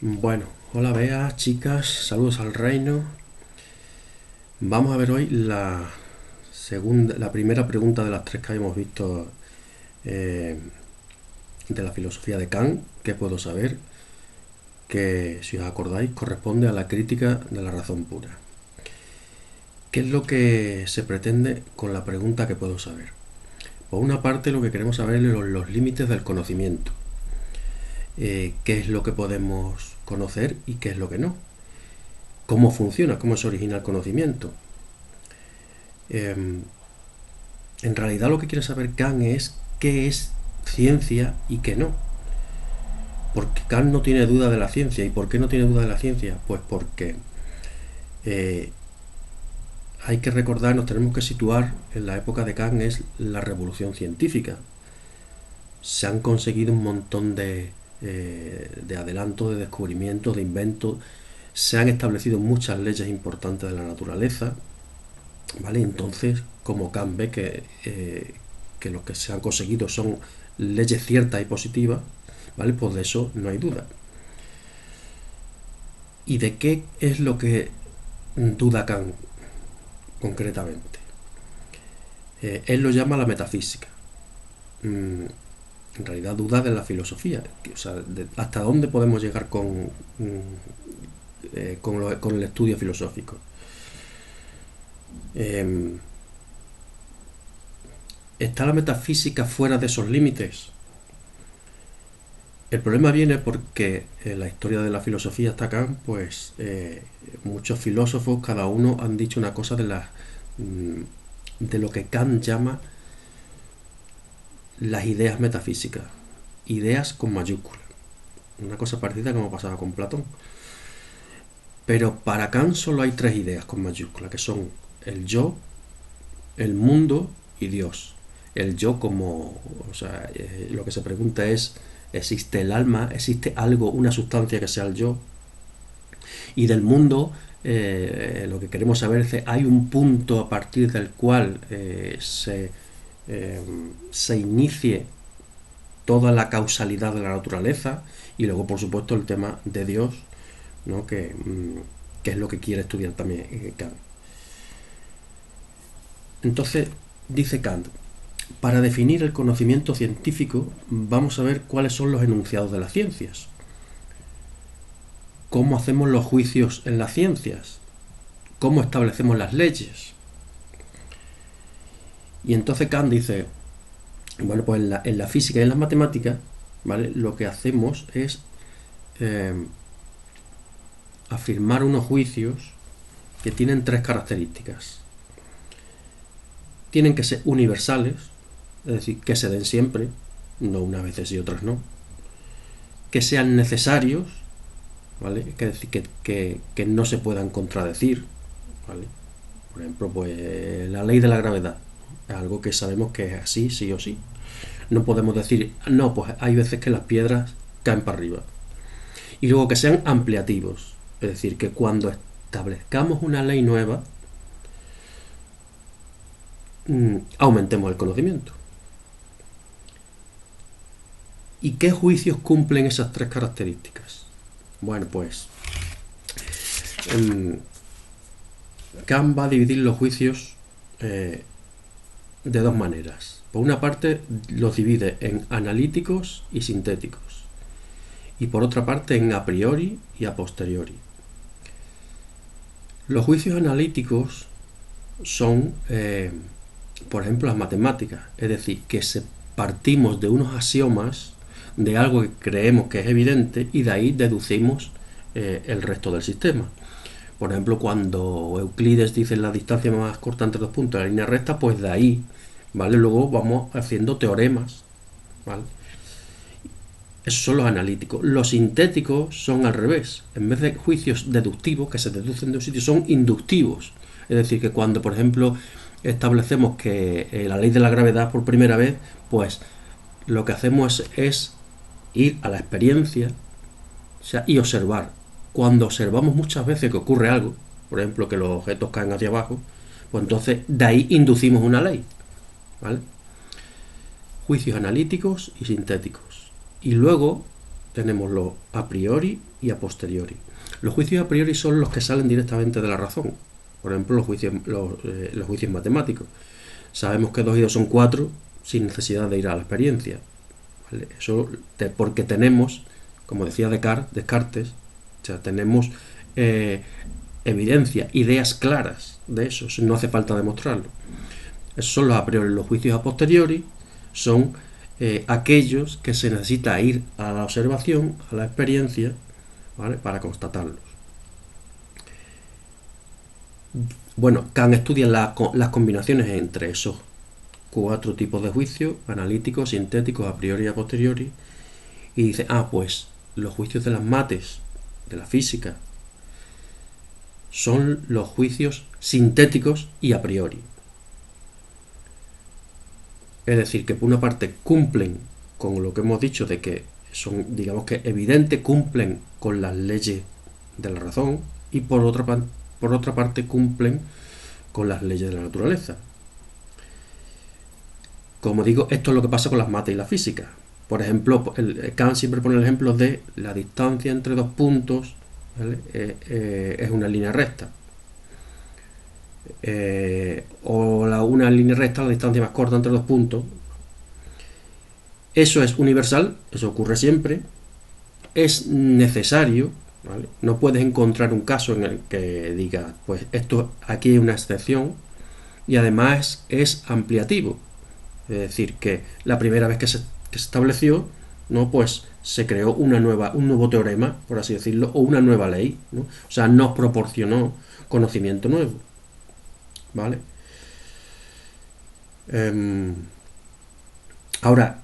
Bueno, hola Bea, chicas, saludos al reino. Vamos a ver hoy la primera pregunta de las tres que habíamos visto eh, de la filosofía de Kant, que puedo saber, que si os acordáis corresponde a la crítica de la razón pura. ¿Qué es lo que se pretende con la pregunta que puedo saber? Por una parte lo que queremos saber es los límites del conocimiento, qué es lo que podemos conocer y qué es lo que no, cómo funciona, cómo se origina el conocimiento. Eh, En realidad lo que quiere saber Kant es qué es ciencia y qué no. Porque Kant no tiene duda de la ciencia. ¿Y por qué no tiene duda de la ciencia? Pues porque eh, hay que recordar, nos tenemos que situar en la época de Kant, es la revolución científica. Se han conseguido un montón de adelantos, de descubrimientos, de inventos. Se han establecido muchas leyes importantes de la naturaleza. ¿Vale? Entonces, como Kant ve que lo que se han conseguido son leyes ciertas y positivas, ¿vale? Pues de eso no hay duda. ¿Y de qué es lo que duda Kant concretamente? Él lo llama la metafísica. En realidad duda de la filosofía. O sea, hasta dónde podemos llegar con el estudio filosófico. Eh, ¿Está la metafísica fuera de esos límites? El problema viene porque en la historia de la filosofía hasta acá, pues muchos filósofos, cada uno han dicho una cosa de lo que Kant llama las ideas metafísicas, ideas con mayúsculas, una cosa parecida como pasaba con Platón. Pero para Kant solo hay tres ideas con mayúsculas, que son el yo, el mundo y Dios. El yo como, o sea, lo que se pregunta es, ¿existe el alma? ¿Existe algo, una sustancia que sea el yo? Y del mundo, lo que queremos saber es, ¿hay un punto a partir del cual eh, se inicie toda la causalidad de la naturaleza? Y luego, por supuesto, el tema de Dios, ¿no? Que es lo que quiere estudiar también Kant. Entonces, dice Kant, para definir el conocimiento científico vamos a ver cuáles son los enunciados de las ciencias. ¿Cómo hacemos los juicios en las ciencias? ¿Cómo establecemos las leyes? Y entonces Kant dice, bueno, pues en la física y en las matemáticas, ¿vale? Lo que hacemos es eh, afirmar unos juicios que tienen tres características. Tienen que ser universales, es decir, que se den siempre, no unas veces y otras no. Que sean necesarios, ¿vale? Que decir, que no se puedan contradecir, ¿vale? Por ejemplo, pues la ley de la gravedad es algo que sabemos que es así, sí o sí. No podemos decir, no, pues hay veces que las piedras caen para arriba. Y luego que sean ampliativos, es decir, que cuando establezcamos una ley nueva, aumentemos el conocimiento. ¿Y qué juicios cumplen esas tres características? Bueno, pues Kant va a dividir los juicios de dos maneras. Por una parte, los divide en analíticos y sintéticos. Y por otra parte, en a priori y a posteriori. Los juicios analíticos son, por ejemplo, las matemáticas. Es decir, que partimos de unos axiomas, de algo que creemos que es evidente, y de ahí deducimos el resto del sistema. Por ejemplo, cuando Euclides dice la distancia más corta entre dos puntos de la línea recta, pues de ahí, ¿vale? Luego vamos haciendo teoremas, ¿vale? Esos son los analíticos. Los sintéticos son al revés. En vez de juicios deductivos, que se deducen de un sitio, son inductivos. Es decir, que cuando, por ejemplo, establecemos que la ley de la gravedad por primera vez, pues lo que hacemos es ir a la experiencia, o sea, y observar. Cuando observamos muchas veces que ocurre algo, por ejemplo, que los objetos caen hacia abajo, pues entonces de ahí inducimos una ley, ¿vale? Juicios analíticos y sintéticos. Y luego tenemos los a priori y a posteriori. Los juicios a priori son los que salen directamente de la razón. Por ejemplo, los juicios matemáticos. Sabemos que 2 y 2 son 4 sin necesidad de ir a la experiencia. ¿Vale? Eso porque tenemos, como decía Descartes, o sea, tenemos evidencia, ideas claras de eso, no hace falta demostrarlo. Esos son los a priori. Los juicios a posteriori son aquellos que se necesita ir a la observación, a la experiencia, ¿vale? Para constatarlos. Bueno, Kant estudia las combinaciones entre esos 4 tipos de juicios: analíticos, sintéticos, a priori y a posteriori, y dice, pues los juicios de las mates, de la física, son los juicios sintéticos y a priori. Es decir, que por una parte cumplen con lo que hemos dicho de que son, digamos que evidentes, cumplen con las leyes de la razón, y por otra parte cumplen con las leyes de la naturaleza. Como digo, esto es lo que pasa con las mates y la física. Por ejemplo, Kant siempre pone el ejemplo de la distancia entre 2 puntos, ¿vale? Es una línea recta. Una línea recta, la distancia más corta entre 2 puntos. Eso es universal, eso ocurre siempre, es necesario, ¿vale? No puedes encontrar un caso en el que digas, pues esto aquí hay una excepción, y además es ampliativo. Es decir, que la primera vez que se estableció, ¿no? Pues se creó un nuevo teorema, por así decirlo, o una nueva ley, ¿no? O sea, nos proporcionó conocimiento nuevo, ¿vale? Ahora,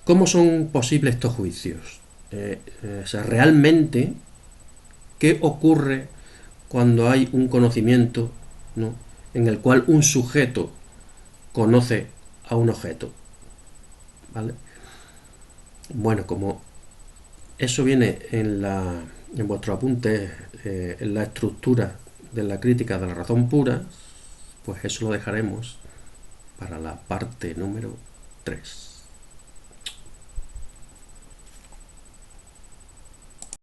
¿cómo son posibles estos juicios? O sea, realmente, ¿qué ocurre cuando hay un conocimiento, ¿no? En el cual un sujeto conoce a un objeto? ¿Vale? Bueno, como eso viene en vuestro apunte, en la estructura de la crítica de la razón pura, pues eso lo dejaremos para la parte número 3.